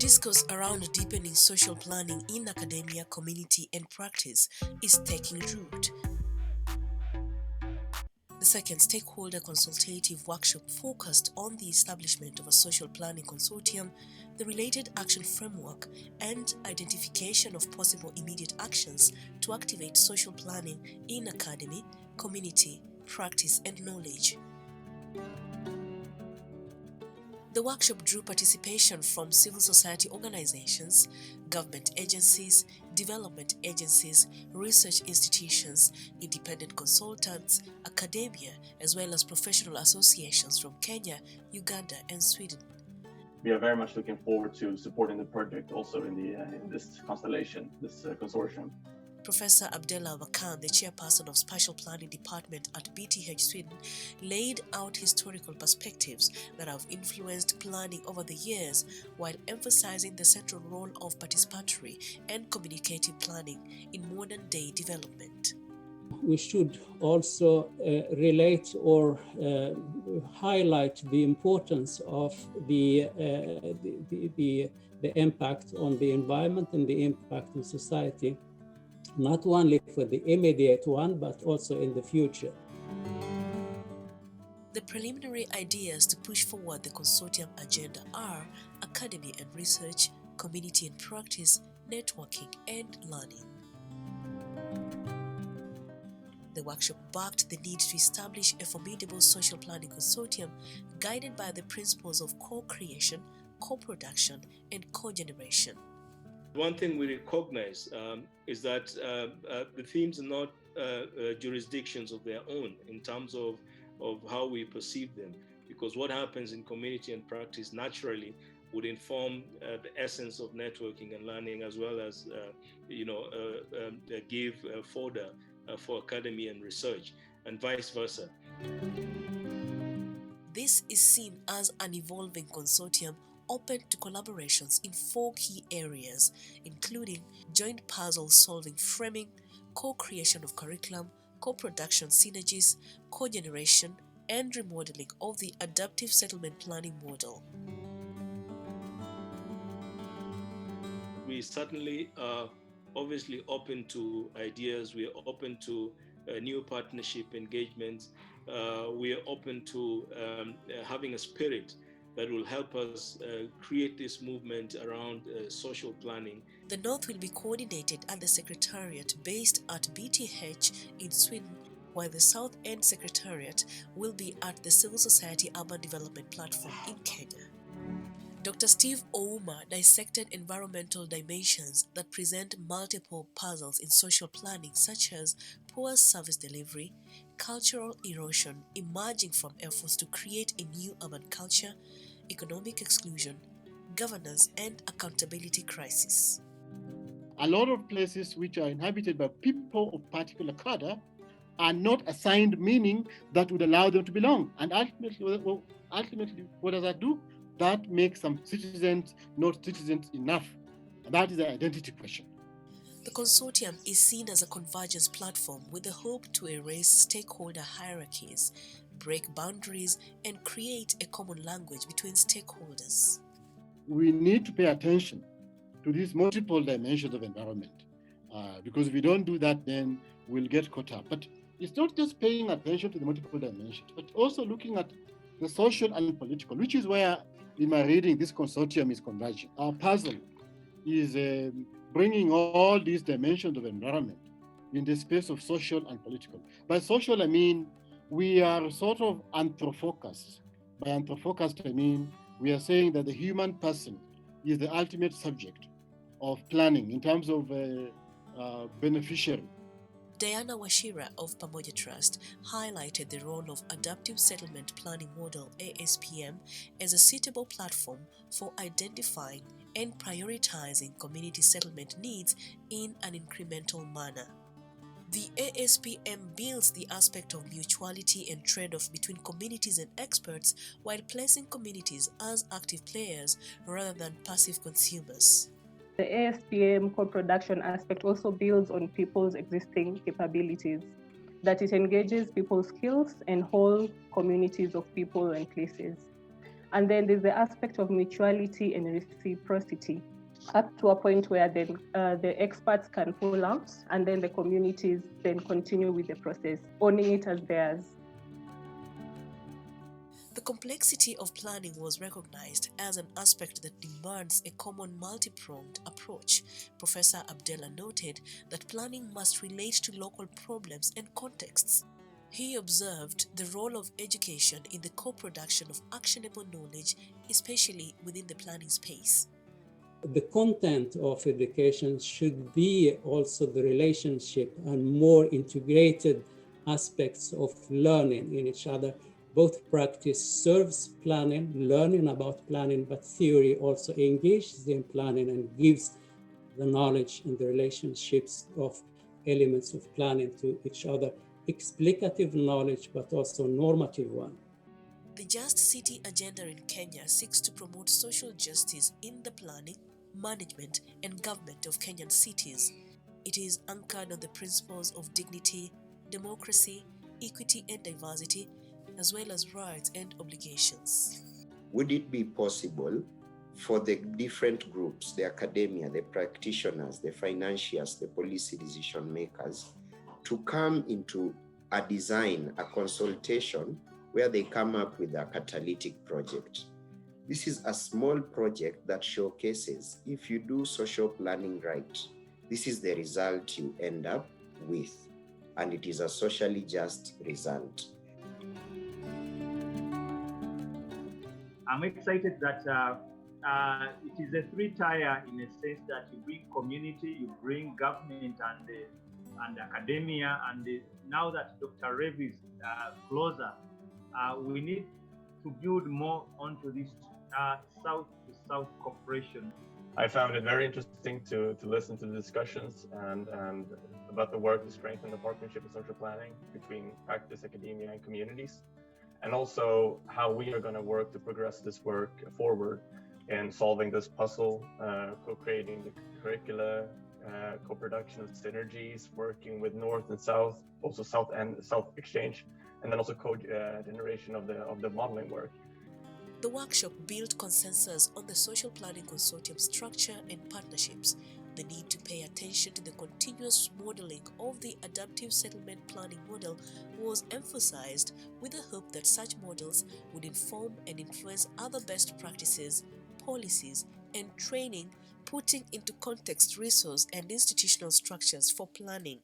discourse around deepening social planning in academia, community, and practice is taking root. The second stakeholder consultative workshop focused on the establishment of a social planning consortium, the related action framework, and identification of possible immediate actions to activate social planning in academy, community, practice, and knowledge. The workshop drew participation from civil society organizations, government agencies, development agencies, research institutions, independent consultants, academia, as well as professional associations from Kenya, Uganda, and Sweden. We are very much looking forward to supporting the project also in this constellation, this consortium. Professor Abdullah Wakan, the chairperson of Spatial Planning Department at BTH Sweden, laid out historical perspectives that have influenced planning over the years while emphasizing the central role of participatory and communicative planning in modern-day development. We should also relate or highlight the importance of the impact on the environment and the impact on society, not only for the immediate one, but also in the future. The preliminary ideas to push forward the consortium agenda are academy and research, community and practice, networking, and learning. The workshop backed the need to establish a formidable social planning consortium guided by the principles of co-creation, co-production, and co-generation. One thing we recognize is that the themes are not jurisdictions of their own in terms of how we perceive them, because what happens in community and practice naturally would inform the essence of networking and learning, as well as give fodder for academy and research, and vice versa. This is seen as an evolving consortium open to collaborations in 4 key areas, including joint puzzle-solving framing, co-creation of curriculum, co-production synergies, co-generation, and remodeling of the adaptive settlement planning model. We certainly are obviously open to ideas. We are open to new partnership engagements. We are open to having a spirit that will help us create this movement around social planning. The North will be coordinated at the Secretariat based at BTH in Sweden, while the South End Secretariat will be at the Civil Society Urban Development Platform in Kenya. Dr. Steve Ouma dissected environmental dimensions that present multiple puzzles in social planning, such as poor service delivery, cultural erosion emerging from efforts to create a new urban culture, economic exclusion, governance and accountability crisis. A lot of places which are inhabited by people of particular cadre are not assigned meaning that would allow them to belong. And ultimately, what does that do? That makes some citizens not citizens enough. And that is the identity question. The consortium is seen as a convergence platform with the hope to erase stakeholder hierarchies, break boundaries, and create a common language between stakeholders. We need to pay attention to these multiple dimensions of environment, because if we don't do that, then we'll get caught up. But it's not just paying attention to the multiple dimensions, but also looking at the social and political, which is where, in my reading, this consortium is converging. Our puzzle is bringing all these dimensions of environment in the space of social and political. By social, I mean we are sort of anthropocast. By anthropocast, I mean we are saying that the human person is the ultimate subject of planning in terms of beneficiary. Diana Washira of Pamoja Trust highlighted the role of Adaptive Settlement Planning Model ASPM as a suitable platform for identifying and prioritizing community settlement needs in an incremental manner. The ASPM builds the aspect of mutuality and trade-off between communities and experts while placing communities as active players rather than passive consumers. The ASPM co-production aspect also builds on people's existing capabilities, that it engages people's skills and whole communities of people and places. And then there's the aspect of mutuality and reciprocity, up to a point where then the experts can pull out, and then the communities then continue with the process, owning it as theirs. The complexity of planning was recognized as an aspect that demands a common multi-pronged approach. Professor Abdella noted that planning must relate to local problems and contexts. He observed the role of education in the co-production of actionable knowledge, especially within the planning space. The content of education should be also the relationship and more integrated aspects of learning in each other. Both practice serves planning, learning about planning, but theory also engages in planning and gives the knowledge and the relationships of elements of planning to each other, explicative knowledge, but also normative one. The Just City agenda in Kenya seeks to promote social justice in the planning, management, and government of Kenyan cities. It is anchored on the principles of dignity, democracy, equity, and diversity, as well as rights and obligations. Would it be possible for the different groups, the academia, the practitioners, the financiers, the policy decision makers, to come into a design, a consultation, where they come up with a catalytic project? This is a small project that showcases, if you do social planning right, this is the result you end up with, and it is a socially just result. I'm excited that it is a three-tier in a sense that you bring community, you bring government and academia, and now that Dr. Rev is closer, we need to build more onto this South-to-South cooperation. I found it very interesting to listen to the discussions and about the work to strengthen the partnership in social planning between practice, academia, and communities, and also how we are going to work to progress this work forward in solving this puzzle, co-creating the curricula, co-production synergies, working with North and South, also South and South exchange, and then also co-generation of the modeling work. The workshop built consensus on the social planning consortium structure and partnerships. The need to pay attention to the continuous modeling of the adaptive settlement planning model was emphasized, with the hope that such models would inform and influence other best practices, policies, and training, putting into context resource and institutional structures for planning.